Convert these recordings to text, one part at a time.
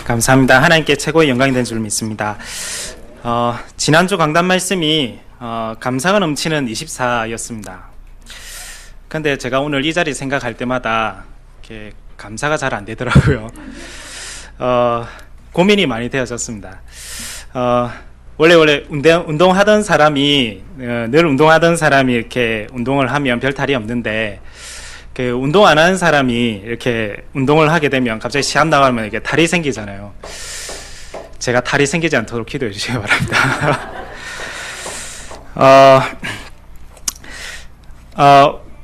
감사합니다. 하나님께 최고의 영광이 된 줄 믿습니다. 지난주 강단 말씀이 감사가 넘치는 24였습니다. 근데 제가 오늘 이 자리 생각할 때마다 이렇게 감사가 잘 안 되더라고요. 고민이 많이 되어졌습니다. 원래 운동하던 사람이 늘 운동하던 사람이 이렇게 운동을 하면 별 탈이 없는데, 그 운동 안 하는 사람이 이렇게 운동을 하게 되면 갑자기 시합 나가면 이렇게 탈이 생기잖아요. 제가 탈이 생기지 않도록 기도해 주시기 바랍니다.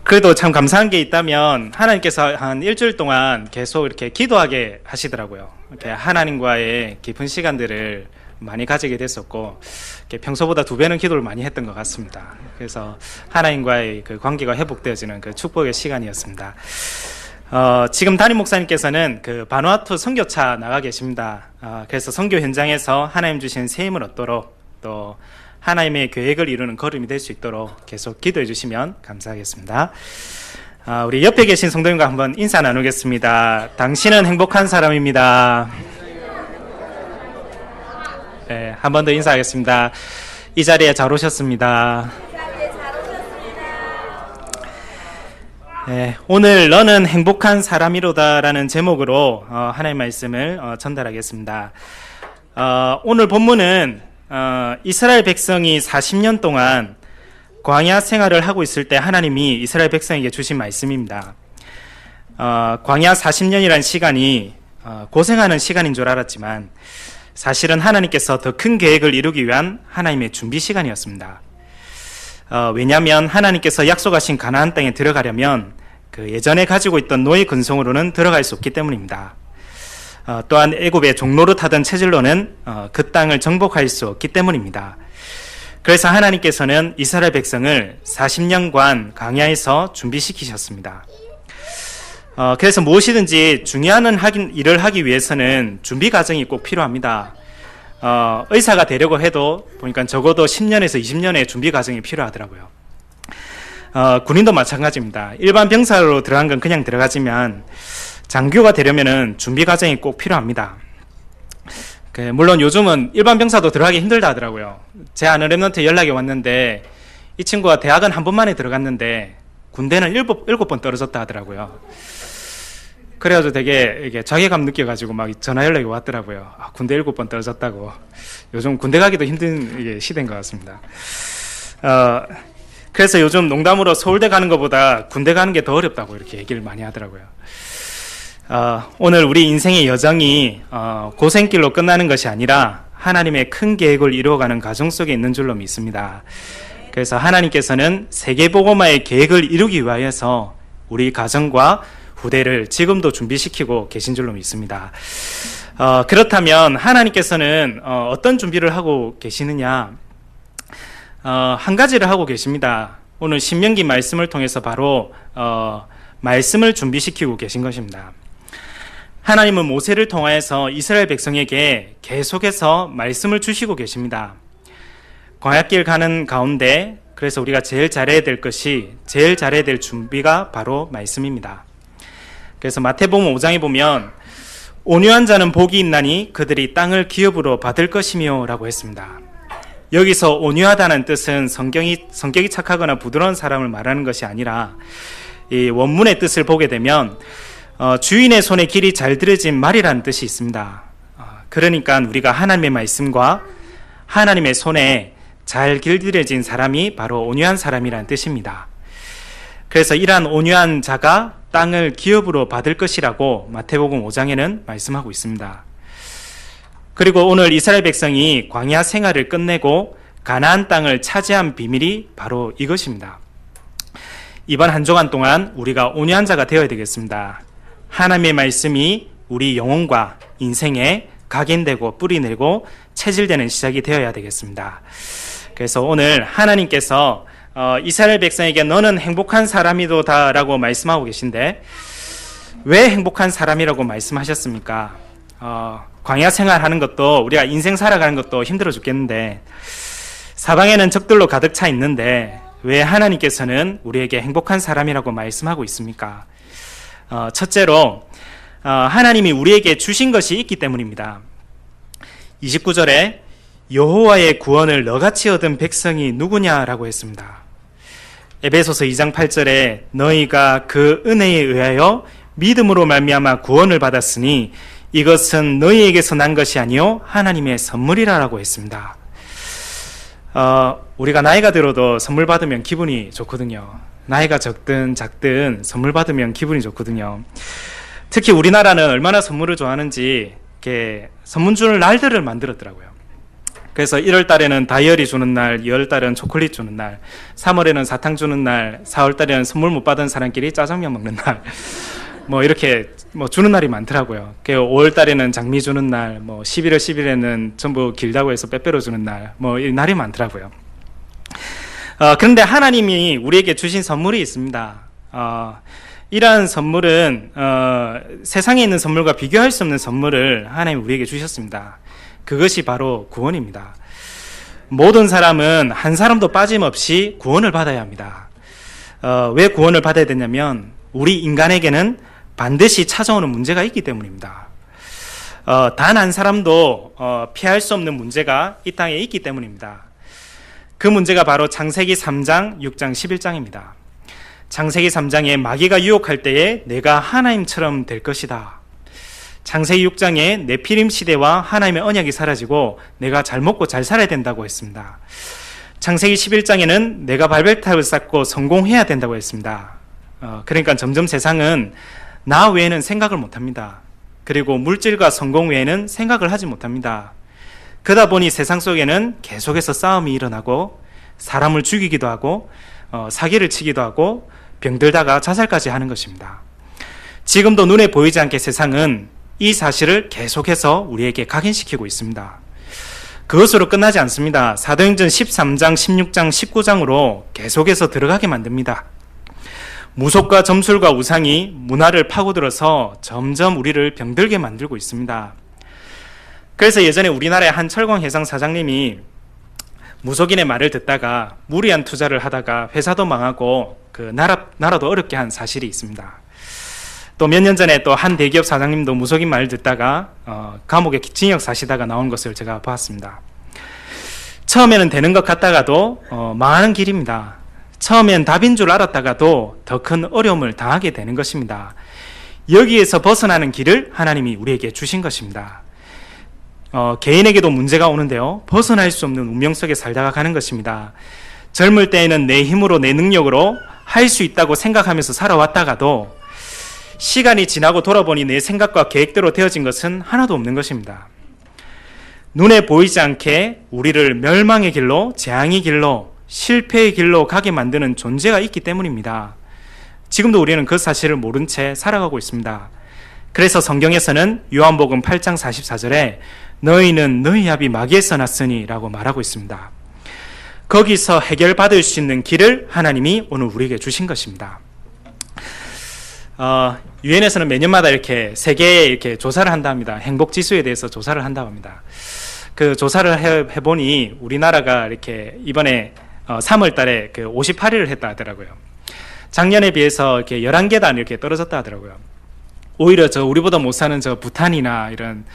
그래도 참 감사한 게 있다면 하나님께서 한 일주일 동안 계속 이렇게 기도하게 하시더라고요. 이렇게 하나님과의 깊은 시간들을 많이 가지게 됐었고, 평소보다 2배는 기도를 많이 했던 것 같습니다. 그래서 하나님과의 그 관계가 회복되어지는 그 축복의 시간이었습니다. 지금 담임 목사님께서는 그 바누아투 선교차 나가 계십니다. 그래서 선교 현장에서 하나님 주신 새 힘을 얻도록, 또 하나님의 계획을 이루는 걸음이 될 수 있도록 계속 기도해 주시면 감사하겠습니다. 우리 옆에 계신 성도님과 한번 인사 나누겠습니다. 당신은 행복한 사람입니다. 네, 한 번 더 인사하겠습니다. 이 자리에 잘 오셨습니다. 네, 오늘 너는 행복한 사람이로다라는 제목으로 하나님의 말씀을 전달하겠습니다. 오늘 본문은 이스라엘 백성이 40년 동안 광야 생활을 하고 있을 때 하나님이 이스라엘 백성에게 주신 말씀입니다. 광야 40년이라는 시간이 고생하는 시간인 줄 알았지만 사실은 하나님께서 더 큰 계획을 이루기 위한 하나님의 준비 시간이었습니다. 왜냐하면 하나님께서 약속하신 가나안 땅에 들어가려면 그 예전에 가지고 있던 노예 근성으로는 들어갈 수 없기 때문입니다. 또한 애굽의 종로로 타던 체질로는 그 땅을 정복할 수 없기 때문입니다. 그래서 하나님께서는 이스라엘 백성을 40년간 광야에서 준비시키셨습니다. 그래서 무엇이든지 중요한 일을 하기 위해서는 준비 과정이 꼭 필요합니다. 의사가 되려고 해도 보니까 적어도 10년에서 20년의 준비 과정이 필요하더라고요. 군인도 마찬가지입니다. 일반 병사로 들어간 건 그냥 들어가지만 장교가 되려면은 준비 과정이 꼭 필요합니다. 물론 요즘은 일반 병사도 들어가기 힘들다 하더라고요. 제 아는 랩런트 연락이 왔는데 이 친구가 대학은 한 번 만에 들어갔는데 군대는 7번 떨어졌다 하더라고요. 그래가지고 되게 이게 자괴감 느껴가지고 막 전화 연락이 왔더라고요. 군대 7번 떨어졌다고. 요즘 군대 가기도 힘든 이게 시대인 것 같습니다. 그래서 요즘 농담으로 서울대 가는 것보다 군대 가는 게 더 어렵다고 이렇게 얘기를 많이 하더라고요. 오늘 우리 인생의 여정이 고생길로 끝나는 것이 아니라 하나님의 큰 계획을 이루어가는 과정 속에 있는 줄로 믿습니다. 그래서 하나님께서는 세계복음화의 계획을 이루기 위하여서 우리 가정과 후대를 지금도 준비시키고 계신 줄로 믿습니다. 그렇다면 하나님께서는 어떤 준비를 하고 계시느냐? 한 가지를 하고 계십니다. 오늘 신명기 말씀을 통해서 바로 말씀을 준비시키고 계신 것입니다. 하나님은 모세를 통하여서 이스라엘 백성에게 계속해서 말씀을 주시고 계십니다. 광야길 가는 가운데 그래서 우리가 제일 잘해야 될 준비가 바로 말씀입니다. 그래서 마태복음 5장에 보면 온유한 자는 복이 있나니 그들이 땅을 기업으로 받을 것이며 라고 했습니다. 여기서 온유하다는 뜻은 성격이 착하거나 부드러운 사람을 말하는 것이 아니라 이 원문의 뜻을 보게 되면 주인의 손에 길이 잘 들여진 말이라는 뜻이 있습니다. 그러니까 우리가 하나님의 말씀과 하나님의 손에 잘 길들여진 사람이 바로 온유한 사람이라는 뜻입니다. 그래서 이러한 온유한 자가 땅을 기업으로 받을 것이라고 마태복음 5장에는 말씀하고 있습니다. 그리고 오늘 이스라엘 백성이 광야 생활을 끝내고 가나안 땅을 차지한 비밀이 바로 이것입니다. 이번 한 주간 동안 우리가 온유한 자가 되어야 되겠습니다. 하나님의 말씀이 우리 영혼과 인생에 각인되고 뿌리내고 체질되는 시작이 되어야 되겠습니다. 그래서 오늘 하나님께서 이스라엘 백성에게 너는 행복한 사람이로다 라고 말씀하고 계신데 왜 행복한 사람이라고 말씀하셨습니까? 광야 생활하는 것도 우리가 인생 살아가는 것도 힘들어 죽겠는데 사방에는 적들로 가득 차 있는데 왜 하나님께서는 우리에게 행복한 사람이라고 말씀하고 있습니까? 첫째로 하나님이 우리에게 주신 것이 있기 때문입니다. 29절에 여호와의 구원을 너같이 얻은 백성이 누구냐라고 했습니다. 에베소서 2장 8절에 너희가 그 은혜에 의하여 믿음으로 말미암아 구원을 받았으니 이것은 너희에게서 난 것이 아니요 하나님의 선물이라고 했습니다. 우리가 나이가 들어도 선물 받으면 기분이 좋거든요. 나이가 적든 작든 선물 받으면 기분이 좋거든요. 특히 우리나라는 얼마나 선물을 좋아하는지 이렇게 선물 주는 날들을 만들었더라고요. 그래서 1월 달에는 다이어리 주는 날, 2월 달에는 초콜릿 주는 날, 3월에는 사탕 주는 날, 4월 달에는 선물 못 받은 사람끼리 짜장면 먹는 날, 이렇게 주는 날이 많더라고요. 5월 달에는 장미 주는 날, 11월 10일에는 전부 길다고 해서 빼빼로 주는 날, 이 날이 많더라고요. 그런데 하나님이 우리에게 주신 선물이 있습니다. 이러한 선물은 세상에 있는 선물과 비교할 수 없는 선물을 하나님이 우리에게 주셨습니다. 그것이 바로 구원입니다. 모든 사람은 한 사람도 빠짐없이 구원을 받아야 합니다. 왜 구원을 받아야 되냐면 우리 인간에게는 반드시 찾아오는 문제가 있기 때문입니다. 단 한 사람도 피할 수 없는 문제가 이 땅에 있기 때문입니다. 그 문제가 바로 창세기 3장, 6장, 11장입니다. 창세기 3장에 마귀가 유혹할 때에 내가 하나님처럼 될 것이다. 창세기 6장에 네피림 시대와 하나님의 언약이 사라지고 내가 잘 먹고 잘 살아야 된다고 했습니다. 창세기 11장에는 내가 발베타를 쌓고 성공해야 된다고 했습니다. 그러니까 점점 세상은 나 외에는 생각을 못합니다. 그리고 물질과 성공 외에는 생각을 하지 못합니다. 그러다 보니 세상 속에는 계속해서 싸움이 일어나고 사람을 죽이기도 하고 사기를 치기도 하고 병들다가 자살까지 하는 것입니다. 지금도 눈에 보이지 않게 세상은 이 사실을 계속해서 우리에게 각인시키고 있습니다. 그것으로 끝나지 않습니다. 사도행전 13장, 16장, 19장으로 계속해서 들어가게 만듭니다. 무속과 점술과 우상이 문화를 파고들어서 점점 우리를 병들게 만들고 있습니다. 그래서 예전에 우리나라의 한 철광해상 사장님이 무속인의 말을 듣다가 무리한 투자를 하다가 회사도 망하고 나라도 어렵게 한 사실이 있습니다. 또 몇 년 전에 또 한 대기업 사장님도 무속인 말을 듣다가 감옥에 징역 사시다가 나온 것을 제가 보았습니다. 처음에는 되는 것 같다가도 망하는 길입니다. 처음엔 답인 줄 알았다가도 더 큰 어려움을 당하게 되는 것입니다. 여기에서 벗어나는 길을 하나님이 우리에게 주신 것입니다. 개인에게도 문제가 오는데요. 벗어날 수 없는 운명 속에 살다가 가는 것입니다. 젊을 때에는 내 힘으로 내 능력으로 할 수 있다고 생각하면서 살아왔다가도 시간이 지나고 돌아보니 내 생각과 계획대로 되어진 것은 하나도 없는 것입니다. 눈에 보이지 않게 우리를 멸망의 길로, 재앙의 길로, 실패의 길로 가게 만드는 존재가 있기 때문입니다. 지금도 우리는 그 사실을 모른 채 살아가고 있습니다. 그래서 성경에서는 요한복음 8장 44절에 너희는 너희 아비 마귀에서 났으니 라고 말하고 있습니다. 거기서 해결받을 수 있는 길을 하나님이 오늘 우리에게 주신 것입니다. 유엔에서는 매년마다 이렇게 세계에 이렇게 조사를 한답니다. 행복 지수에 대해서 조사를 한다고 합니다. 그 조사를 해보니 우리나라가 이렇게 이번에 3월 달에 58위를 했다 하더라고요. 작년에 비해서 이렇게 11계단 이렇게 떨어졌다 하더라고요. 오히려 우리보다 못 사는 부탄이나 이런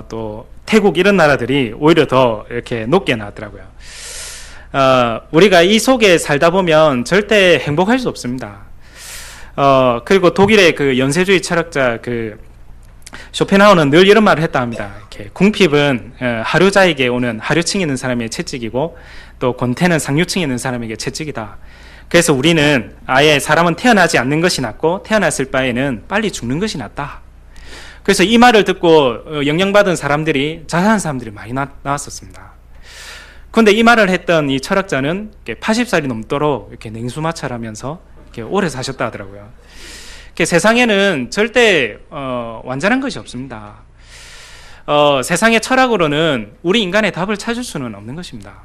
또 태국 이런 나라들이 오히려 더 이렇게 높게 나왔더라고요. 우리가 이 속에 살다 보면 절대 행복할 수 없습니다. 그리고 독일의 그 연쇄주의 철학자 쇼펜하우어는 늘 이런 말을 했다 합니다. 이렇게 궁핍은 하류자에게 오는 하류층에 있는 사람의 채찍이고 또 권태는 상류층에 있는 사람에게 채찍이다. 그래서 우리는 아예 사람은 태어나지 않는 것이 낫고 태어났을 바에는 빨리 죽는 것이 낫다. 그래서 이 말을 듣고 영향받은 사람들이 자살한 사람들이 많이 나왔었습니다. 그런데 이 말을 했던 이 철학자는 80살이 넘도록 이렇게 냉수마찰하면서 이렇게 오래 사셨다 하더라고요. 세상에는 절대 완전한 것이 없습니다. 세상의 철학으로는 우리 인간의 답을 찾을 수는 없는 것입니다.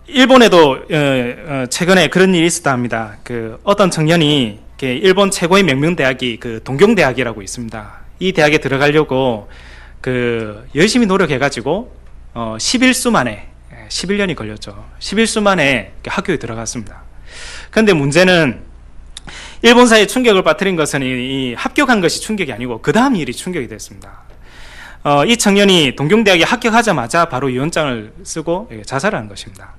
일본에도 최근에 그런 일이 있었다 합니다. 어떤 청년이 일본 최고의 명문대학이 동경대학이라고 있습니다. 이 대학에 들어가려고 열심히 노력해가지고 11수 만에 11년이 걸렸죠. 11수 만에 학교에 들어갔습니다. 그런데 문제는 일본사에 충격을 빠뜨린 것은 이 합격한 것이 충격이 아니고 그 다음 일이 충격이 됐습니다. 이 청년이 동경대학에 합격하자마자 바로 유언장을 쓰고 자살을 한 것입니다.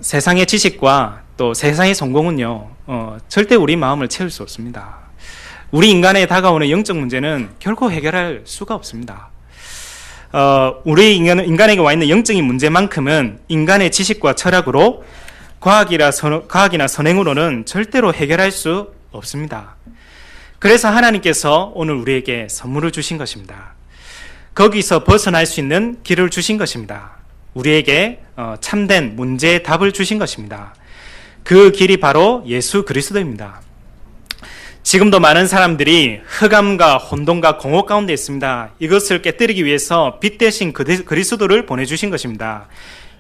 세상의 지식과 또 세상의 성공은요, 절대 우리 마음을 채울 수 없습니다. 우리 인간에 다가오는 영적 문제는 결코 해결할 수가 없습니다. 우리 인간에게 와 있는 영적인 문제만큼은 인간의 지식과 철학으로 과학이나 선행으로는 절대로 해결할 수 없습니다. 그래서 하나님께서 오늘 우리에게 선물을 주신 것입니다. 거기서 벗어날 수 있는 길을 주신 것입니다. 우리에게 참된 문제의 답을 주신 것입니다. 그 길이 바로 예수 그리스도입니다. 지금도 많은 사람들이 흑암과 혼돈과 공허 가운데 있습니다. 이것을 깨뜨리기 위해서 빛 대신 그리스도를 보내주신 것입니다.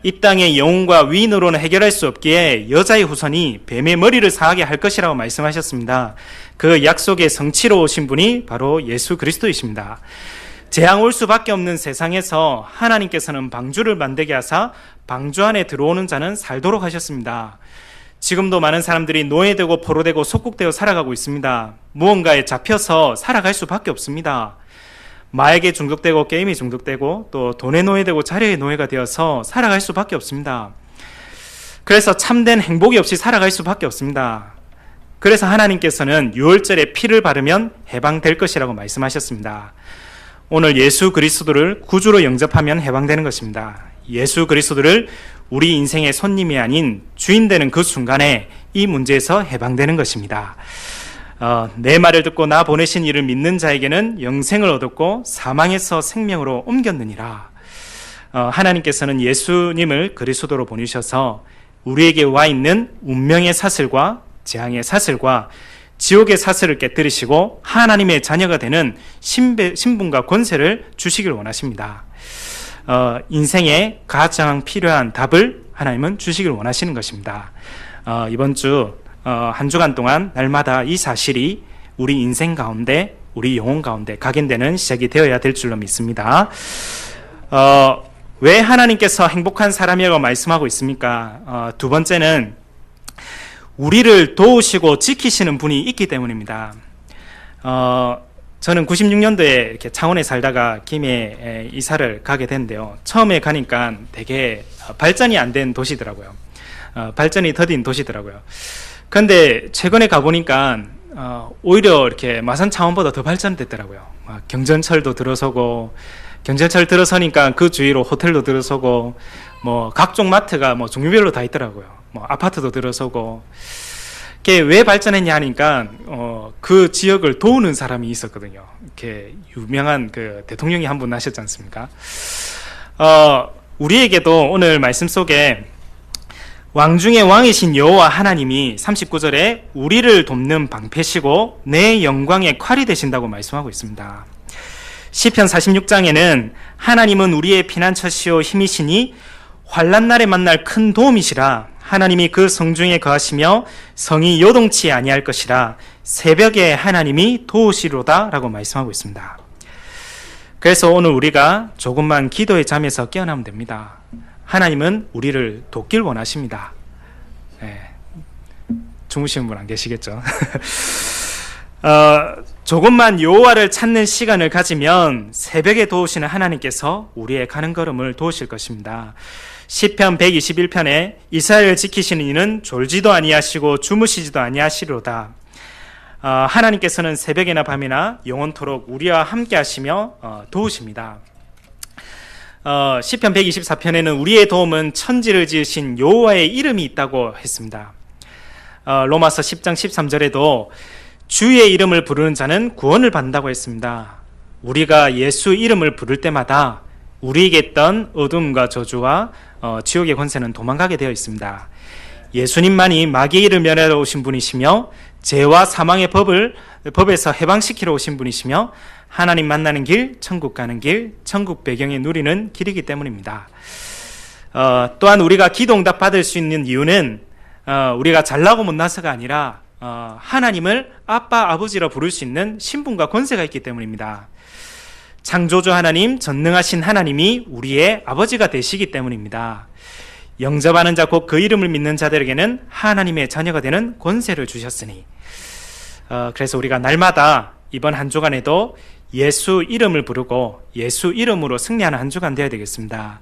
이 땅의 영웅과 위인으로는 해결할 수 없기에 여자의 후손이 뱀의 머리를 상하게 할 것이라고 말씀하셨습니다. 그 약속의 성취로 오신 분이 바로 예수 그리스도이십니다. 재앙 올 수밖에 없는 세상에서 하나님께서는 방주를 만들게 하사 방주 안에 들어오는 자는 살도록 하셨습니다. 지금도 많은 사람들이 노예되고 포로되고 속국되어 살아가고 있습니다. 무언가에 잡혀서 살아갈 수밖에 없습니다. 마약에 중독되고 게임에 중독되고 또 돈에 노예되고 자리의 노예가 되어서 살아갈 수밖에 없습니다. 그래서 참된 행복이 없이 살아갈 수밖에 없습니다. 그래서 하나님께서는 유월절에 피를 바르면 해방될 것이라고 말씀하셨습니다. 오늘 예수 그리스도를 구주로 영접하면 해방되는 것입니다. 예수 그리스도를 우리 인생의 손님이 아닌 주인 되는 그 순간에 이 문제에서 해방되는 것입니다. 내 말을 듣고 나 보내신 이를 믿는 자에게는 영생을 얻었고 사망에서 생명으로 옮겼느니라. 하나님께서는 예수님을 그리스도로 보내셔서 우리에게 와 있는 운명의 사슬과 재앙의 사슬과 지옥의 사슬을 깨뜨리시고 하나님의 자녀가 되는 신분과 권세를 주시길 원하십니다. 인생에 가장 필요한 답을 하나님은 주시길 원하시는 것입니다. 이번 주 한 주간 동안 날마다 이 사실이 우리 인생 가운데, 우리 영혼 가운데 각인되는 시작이 되어야 될 줄로 믿습니다. 왜 하나님께서 행복한 사람이라고 말씀하고 있습니까? 두 번째는 우리를 도우시고 지키시는 분이 있기 때문입니다. 저는 96년도에 이렇게 창원에 살다가 김해에 이사를 가게 됐는데요. 처음에 가니까 되게 발전이 안 된 도시더라고요. 발전이 더딘 도시더라고요. 그런데 최근에 가보니까 오히려 이렇게 마산 창원보다 더 발전됐더라고요. 경전철도 들어서고, 경전철 들어서니까 그 주위로 호텔도 들어서고, 뭐 각종 마트가 뭐 종류별로 다 있더라고요. 뭐 아파트도 들어서고. 그게 왜 발전했냐 하니까 그 지역을 도우는 사람이 있었거든요. 이렇게 유명한 그 대통령이 한 분 나셨지 않습니까? 우리에게도 오늘 말씀 속에 왕 중의 왕이신 여호와 하나님이 39절에 우리를 돕는 방패시고 내 영광의 칼이 되신다고 말씀하고 있습니다. 시편 46장에는 하나님은 우리의 피난처시오 힘이시니 환난 날에 만날 큰 도움이시라. 하나님이 그 성중에 거하시며 성이 요동치 아니할 것이라. 새벽에 하나님이 도우시로다 라고 말씀하고 있습니다. 그래서 오늘 우리가 조금만 기도의 잠에서 깨어나면 됩니다. 하나님은 우리를 돕길 원하십니다. 네. 주무시는 분 안 계시겠죠? 조금만 여호와를 찾는 시간을 가지면 새벽에 도우시는 하나님께서 우리의 가는 걸음을 도우실 것입니다. 시편 121편에 이스라엘을 지키시는 이는 졸지도 아니하시고 주무시지도 아니하시리로다. 하나님께서는 새벽이나 밤이나 영원토록 우리와 함께 하시며 도우십니다. 시편 124편에는 우리의 도움은 천지를 지으신 여호와의 이름이 있다고 했습니다. 로마서 10장 13절에도 주의 이름을 부르는 자는 구원을 받는다고 했습니다. 우리가 예수 이름을 부를 때마다 우리에게 있던 어둠과 저주와 지옥의 권세는 도망가게 되어 있습니다. 예수님만이 마귀의 일을 멸하러 오신 분이시며 죄와 사망의 법에서 해방시키러 오신 분이시며 하나님 만나는 길, 천국 가는 길, 천국 배경에 누리는 길이기 때문입니다. 또한 우리가 기도 응답 받을 수 있는 이유는 우리가 잘나고 못나서가 아니라 하나님을 아빠, 아버지라 부를 수 있는 신분과 권세가 있기 때문입니다. 창조주 하나님, 전능하신 하나님이 우리의 아버지가 되시기 때문입니다. 영접하는 자 곧 그 이름을 믿는 자들에게는 하나님의 자녀가 되는 권세를 주셨으니. 그래서 우리가 날마다 이번 한 주간에도 예수 이름을 부르고 예수 이름으로 승리하는 한 주간 되어야 되겠습니다.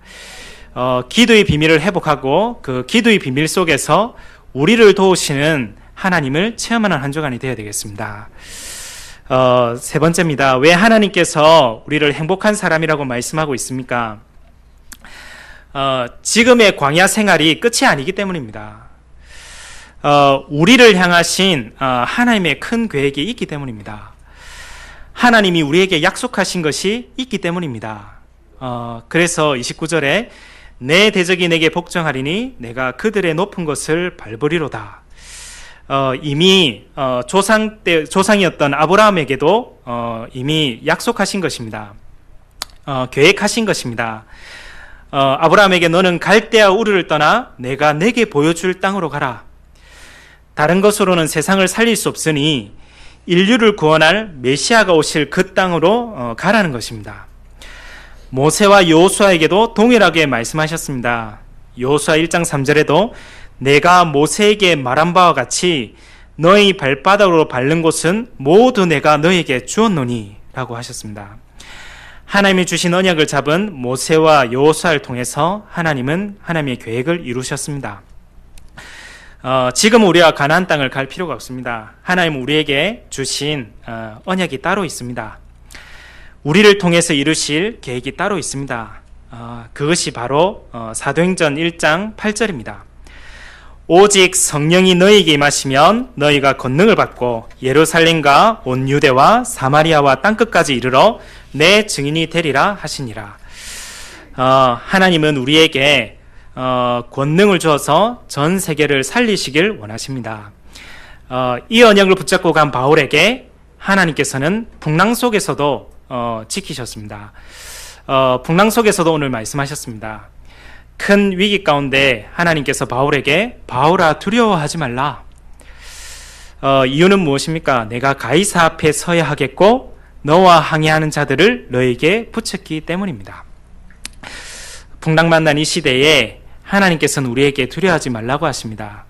기도의 비밀을 회복하고 그 기도의 비밀 속에서 우리를 도우시는 하나님을 체험하는 한 주간이 되어야 되겠습니다. 세 번째입니다. 왜 하나님께서 우리를 행복한 사람이라고 말씀하고 있습니까? 지금의 광야 생활이 끝이 아니기 때문입니다. 우리를 향하신 하나님의 큰 계획이 있기 때문입니다. 하나님이 우리에게 약속하신 것이 있기 때문입니다. 그래서 29절에 내 대적이 내게 복종하리니 내가 그들의 높은 것을 밟으리로다. 이미 조상이었던 아브라함에게도 이미 약속하신 것입니다. 계획하신 것입니다. 아브라함에게 너는 갈대아 우르를 떠나 내가 내게 보여줄 땅으로 가라. 다른 것으로는 세상을 살릴 수 없으니 인류를 구원할 메시아가 오실 그 땅으로 가라는 것입니다. 모세와 여호수아에게도 동일하게 말씀하셨습니다. 여호수아 1장 3절에도 내가 모세에게 말한 바와 같이 너희 발바닥으로 밟는 곳은 모두 내가 너에게 주었노니 라고 하셨습니다. 하나님이 주신 언약을 잡은 모세와 여호수아를 통해서 하나님은 하나님의 계획을 이루셨습니다. 지금 우리가 가나안 땅을 갈 필요가 없습니다. 하나님은 우리에게 주신 언약이 따로 있습니다. 우리를 통해서 이루실 계획이 따로 있습니다. 그것이 바로 사도행전 1장 8절입니다. 오직 성령이 너희에게 임하시면 너희가 권능을 받고 예루살렘과 온 유대와 사마리아와 땅끝까지 이르러 내 증인이 되리라 하시니라. 하나님은 우리에게 권능을 주어서 전 세계를 살리시길 원하십니다. 이 언약을 붙잡고 간 바울에게 하나님께서는 풍랑 속에서도 지키셨습니다. 풍랑 속에서도 오늘 말씀하셨습니다. 큰 위기 가운데 하나님께서 바울에게 바울아 두려워하지 말라. 이유는 무엇입니까? 내가 가이사 앞에 서야 하겠고 너와 항해하는 자들을 너에게 붙였기 때문입니다. 풍랑 만난 이 시대에 하나님께서는 우리에게 두려워하지 말라고 하십니다.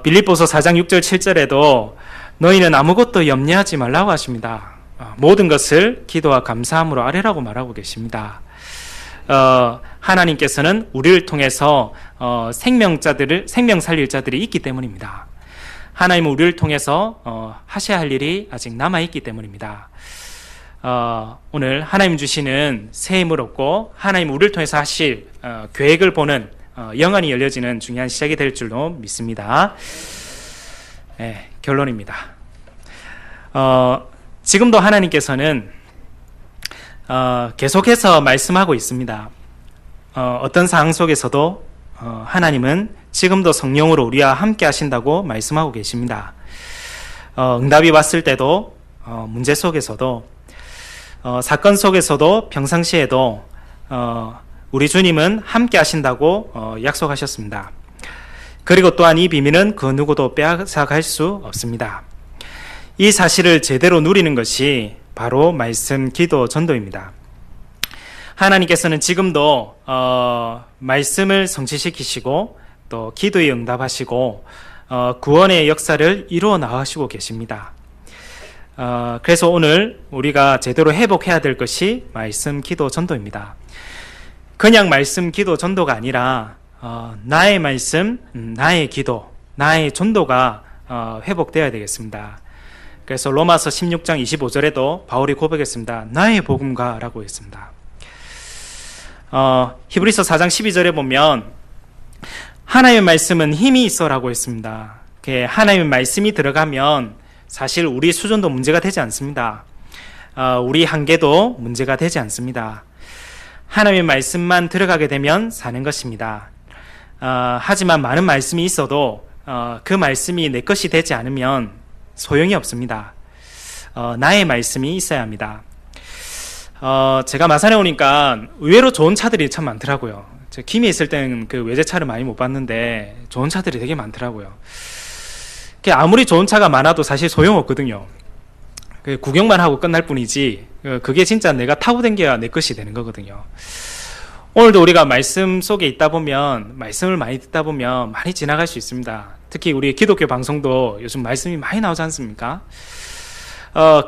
빌립보서 4장 6절 7절에도 너희는 아무것도 염려하지 말라고 하십니다. 모든 것을 기도와 감사함으로 아뢰라고 말하고 계십니다. 하나님께서는 우리를 통해서 생명 살릴 자들이 있기 때문입니다. 하나님은 우리를 통해서 하셔야 할 일이 아직 남아있기 때문입니다. 오늘 하나님 주시는 새 힘을 얻고 하나님 우리를 통해서 하실 계획을 보는 영안이 열려지는 중요한 시작이 될 줄로 믿습니다. 네, 결론입니다. 지금도 하나님께서는 계속해서 말씀하고 있습니다. 어떤 상황 속에서도 하나님은 지금도 성령으로 우리와 함께 하신다고 말씀하고 계십니다. 응답이 왔을 때도 문제 속에서도 사건 속에서도 평상시에도 우리 주님은 함께 하신다고 약속하셨습니다. 그리고 또한 이 비밀은 그 누구도 빼앗아갈 수 없습니다. 이 사실을 제대로 누리는 것이 바로 말씀, 기도, 전도입니다. 하나님께서는 지금도 말씀을 성취시키시고 또 기도에 응답하시고 구원의 역사를 이루어 나가시고 계십니다. 그래서 오늘 우리가 제대로 회복해야 될 것이 말씀, 기도, 전도입니다. 그냥 말씀, 기도, 전도가 아니라 나의 말씀, 나의 기도, 나의 전도가 회복되어야 되겠습니다. 그래서 로마서 16장 25절에도 바울이 고백했습니다. 나의 복음가라고 했습니다. 히브리서 4장 12절에 보면 하나님의 말씀은 힘이 있어라고 했습니다. 하나님의 말씀이 들어가면 사실 우리 수준도 문제가 되지 않습니다. 우리 한계도 문제가 되지 않습니다. 하나님의 말씀만 들어가게 되면 사는 것입니다. 하지만 많은 말씀이 있어도 그 말씀이 내 것이 되지 않으면 소용이 없습니다. 나의 말씀이 있어야 합니다. 제가 마산에 오니까 의외로 좋은 차들이 참 많더라고요. 제가 김해 있을 때는 그 외제차를 많이 못 봤는데 좋은 차들이 되게 많더라고요. 아무리 좋은 차가 많아도 사실 소용없거든요. 구경만 하고 끝날 뿐이지 그게 진짜 내가 타고 댕겨야 내 것이 되는 거거든요. 오늘도 우리가 말씀 속에 있다 보면, 말씀을 많이 듣다 보면 많이 지나갈 수 있습니다. 특히 우리 기독교 방송도 요즘 말씀이 많이 나오지 않습니까?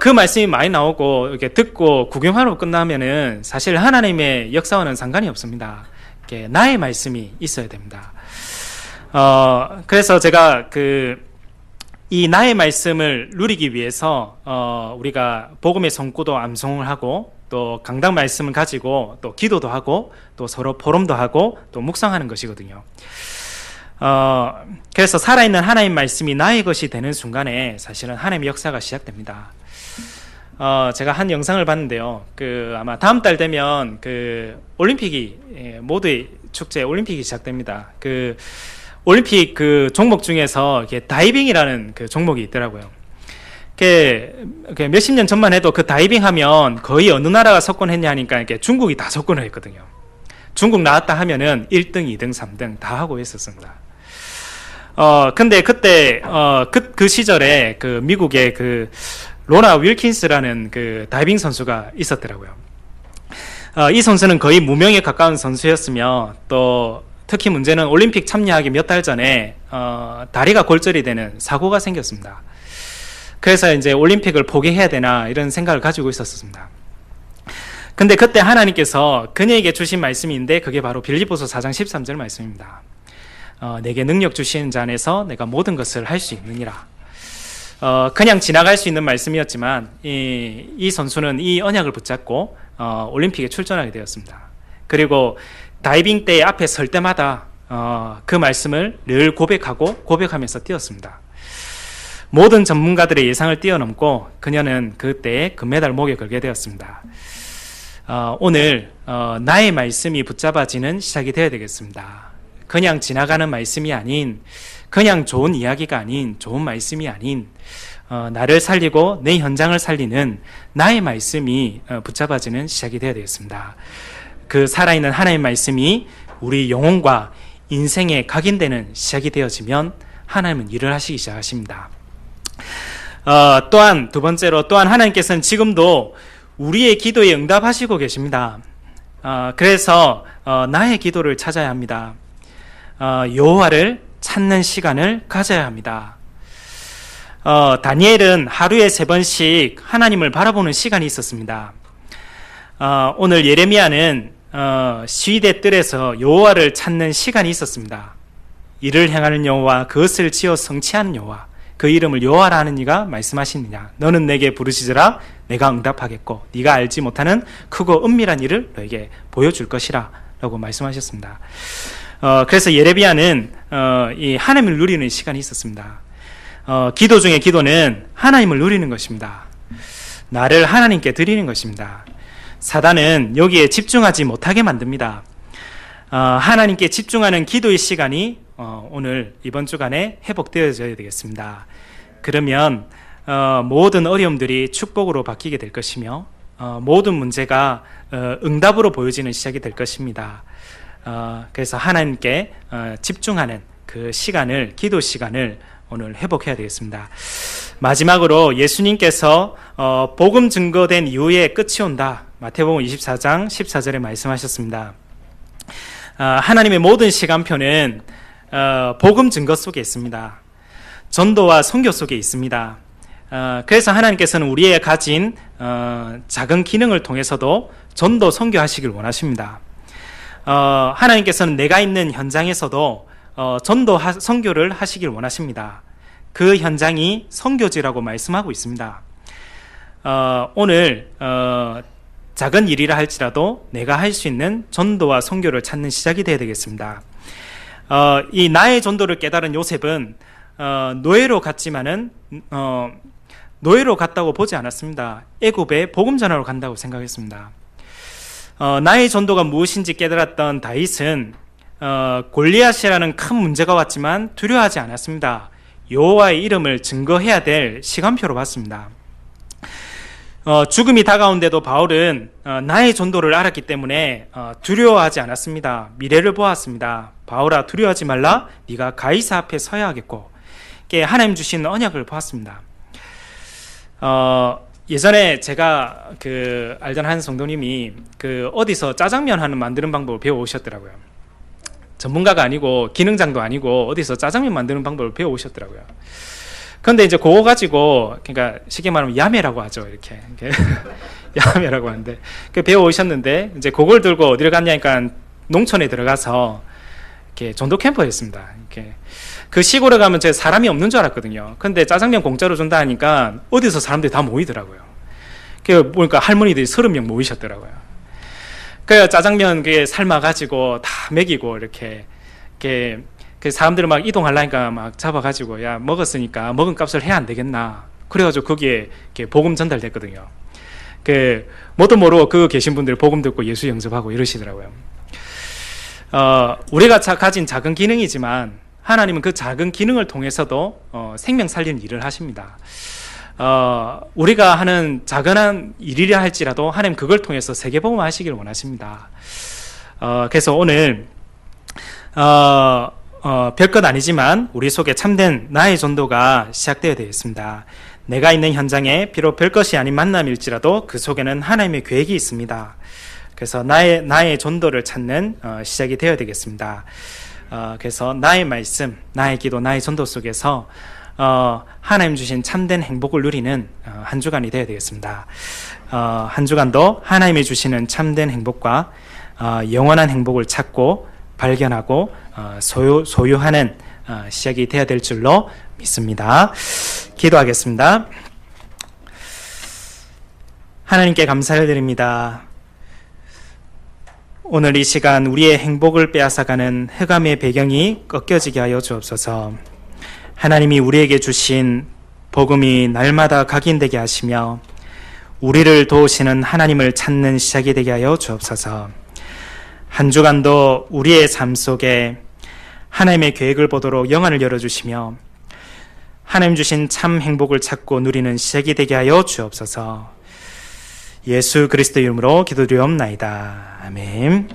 그 말씀이 많이 나오고 이렇게 듣고 구경하러 끝나면은 사실 하나님의 역사와는 상관이 없습니다. 이렇게 나의 말씀이 있어야 됩니다. 그래서 제가 이 나의 말씀을 누리기 위해서 우리가 복음의 성구도 암송을 하고 또 강단 말씀을 가지고 또 기도도 하고 또 서로 포럼도 하고 또 묵상하는 것이거든요. 그래서 살아있는 하나님 말씀이 나의 것이 되는 순간에 사실은 하나님의 역사가 시작됩니다. 제가 한 영상을 봤는데요. 아마 다음 달 되면 올림픽이, 모두의 축제 올림픽이 시작됩니다. 올림픽 종목 중에서 다이빙이라는 종목이 있더라고요. 몇십 년 전만 해도 다이빙 하면 거의 어느 나라가 석권했냐 하니까 중국이 다 석권을 했거든요. 중국 나왔다 하면은 1등, 2등, 3등 다 하고 있었습니다. 근데 그때, 그 시절에 미국의 로나 윌킨스라는 다이빙 선수가 있었더라고요. 이 선수는 거의 무명에 가까운 선수였으며 또 특히 문제는 올림픽 참여하기 몇 달 전에 다리가 골절이 되는 사고가 생겼습니다. 그래서 이제 올림픽을 포기해야 되나 이런 생각을 가지고 있었습니다. 근데 그때 하나님께서 그녀에게 주신 말씀인데 그게 바로 빌립보서 4장 13절 말씀입니다. 내게 능력 주시는 자 안에서 내가 모든 것을 할 수 있느니라. 그냥 지나갈 수 있는 말씀이었지만 이 선수는 이 언약을 붙잡고 올림픽에 출전하게 되었습니다. 그리고 다이빙 때 앞에 설 때마다 그 말씀을 늘 고백하면서 뛰었습니다. 모든 전문가들의 예상을 뛰어넘고 그녀는 그때 금메달 목에 걸게 되었습니다. 오늘 나의 말씀이 붙잡아지는 시작이 되어야 되겠습니다. 그냥 지나가는 말씀이 아닌, 그냥 좋은 이야기가 아닌, 좋은 말씀이 아닌 나를 살리고 내 현장을 살리는 나의 말씀이 붙잡아지는 시작이 되어야 되겠습니다. 그 살아있는 하나님의 말씀이 우리 영혼과 인생에 각인되는 시작이 되어지면 하나님은 일을 하시기 시작하십니다. 또한 두 번째로 또한 하나님께서는 지금도 우리의 기도에 응답하시고 계십니다. 그래서 나의 기도를 찾아야 합니다. 여호와를 찾는 시간을 가져야 합니다. 다니엘은 하루에 3번씩 하나님을 바라보는 시간이 있었습니다. 오늘 예레미야는 시위대 뜰에서 여호와를 찾는 시간이 있었습니다. 이를 행하는 여호와, 그것을 지어 성취하는 여호와, 그 이름을 여호와라 하는 이가 말씀하시느냐. 너는 내게 부르시더라 내가 응답하겠고 네가 알지 못하는 크고 은밀한 일을 너에게 보여줄 것이라 라고 말씀하셨습니다. 그래서 예레미야는 이 하나님을 누리는 시간이 있었습니다. 기도 중에 기도는 하나님을 누리는 것입니다. 나를 하나님께 드리는 것입니다. 사단은 여기에 집중하지 못하게 만듭니다. 하나님께 집중하는 기도의 시간이 오늘 이번 주간에 회복되어져야 되겠습니다. 그러면 모든 어려움들이 축복으로 바뀌게 될 것이며 모든 문제가 응답으로 보여지는 시작이 될 것입니다. 그래서 하나님께 집중하는 그 시간을, 기도 시간을 오늘 회복해야 되겠습니다. 마지막으로 예수님께서 복음 증거된 이후에 끝이 온다. 마태복음 24장 14절에 말씀하셨습니다. 하나님의 모든 시간표는 복음 증거 속에 있습니다. 전도와 선교 속에 있습니다. 그래서 하나님께서는 우리의 가진 작은 기능을 통해서도 전도 선교하시길 원하십니다. 하나님께서는 내가 있는 현장에서도 전도 선교를 하시길 원하십니다. 그 현장이 선교지라고 말씀하고 있습니다. 오늘 작은 일이라 할지라도 내가 할 수 있는 전도와 선교를 찾는 시작이 되어야 되겠습니다. 이 나의 전도를 깨달은 요셉은 노예로 갔지만은 노예로 갔다고 보지 않았습니다. 애굽에 복음 전하러 간다고 생각했습니다. 나의 전도가 무엇인지 깨달았던 다윗은 골리앗이라는 큰 문제가 왔지만 두려워하지 않았습니다. 여호와의 이름을 증거해야 될 시간표로 봤습니다. 죽음이 다가온데도 바울은 나의 전도를 알았기 때문에 두려워하지 않았습니다. 미래를 보았습니다. 바울아, 두려워하지 말라. 네가 가이사 앞에 서야 하겠고, 하나님 주신 언약을 보았습니다. 예전에 제가 알던 한 성도님이 어디서 짜장면 하는 만드는 방법을 배워 오셨더라고요. 전문가가 아니고 기능장도 아니고 어디서 짜장면 만드는 방법을 배워 오셨더라고요. 근데 이제 그거 가지고, 그러니까 쉽게 말하면 야매라고 하죠, 이렇게. 야매라고 하는데. 배워 오셨는데, 이제 그걸 들고 어디를 갔냐니까 농촌에 들어가서 이렇게 전도 캠프를 했습니다. 이렇게. 그 시골에 가면 제가 사람이 없는 줄 알았거든요. 근데 짜장면 공짜로 준다 하니까 어디서 사람들이 다 모이더라고요. 보니까 할머니들이 30명 모이셨더라고요. 그래서 짜장면 삶아가지고 다 먹이고 이렇게 그 사람들을 막 이동하려니까 막 잡아가지고 야 먹었으니까 먹은 값을 해야 안 되겠나. 그래가지고 거기에 복음 전달됐거든요. 뭐도 모르고 그 계신 분들 복음 듣고 예수 영접하고 이러시더라고요. 우리가 가진 작은 기능이지만 하나님은 그 작은 기능을 통해서도 생명 살리는 일을 하십니다. 우리가 하는 작은 일이라 할지라도 하나님 그걸 통해서 세계복음 하시기를 원하십니다. 그래서 오늘 별것 아니지만 우리 속에 참된 나의 전도가 시작되어야 되겠습니다. 내가 있는 현장에 비록 별것이 아닌 만남일지라도 그 속에는 하나님의 계획이 있습니다. 그래서 나의 전도를 찾는 시작이 되어야 되겠습니다. 그래서 나의 말씀, 나의 기도, 나의 전도 속에서 하나님 주신 참된 행복을 누리는 한 주간이 되어야 되겠습니다. 한 주간도 하나님이 주시는 참된 행복과 영원한 행복을 찾고 발견하고 소유하는 시작이 되어야 될 줄로 믿습니다. 기도하겠습니다. 하나님께 감사를 드립니다. 오늘 이 시간 우리의 행복을 빼앗아가는 흑암의 배경이 꺾여지게 하여 주옵소서. 하나님이 우리에게 주신 복음이 날마다 각인되게 하시며 우리를 도우시는 하나님을 찾는 시작이 되게 하여 주옵소서. 한 주간도 우리의 삶 속에 하나님의 계획을 보도록 영안을 열어주시며 하나님 주신 참 행복을 찾고 누리는 시작이 되게 하여 주옵소서. 예수 그리스도 이름으로 기도드리옵나이다. 아멘.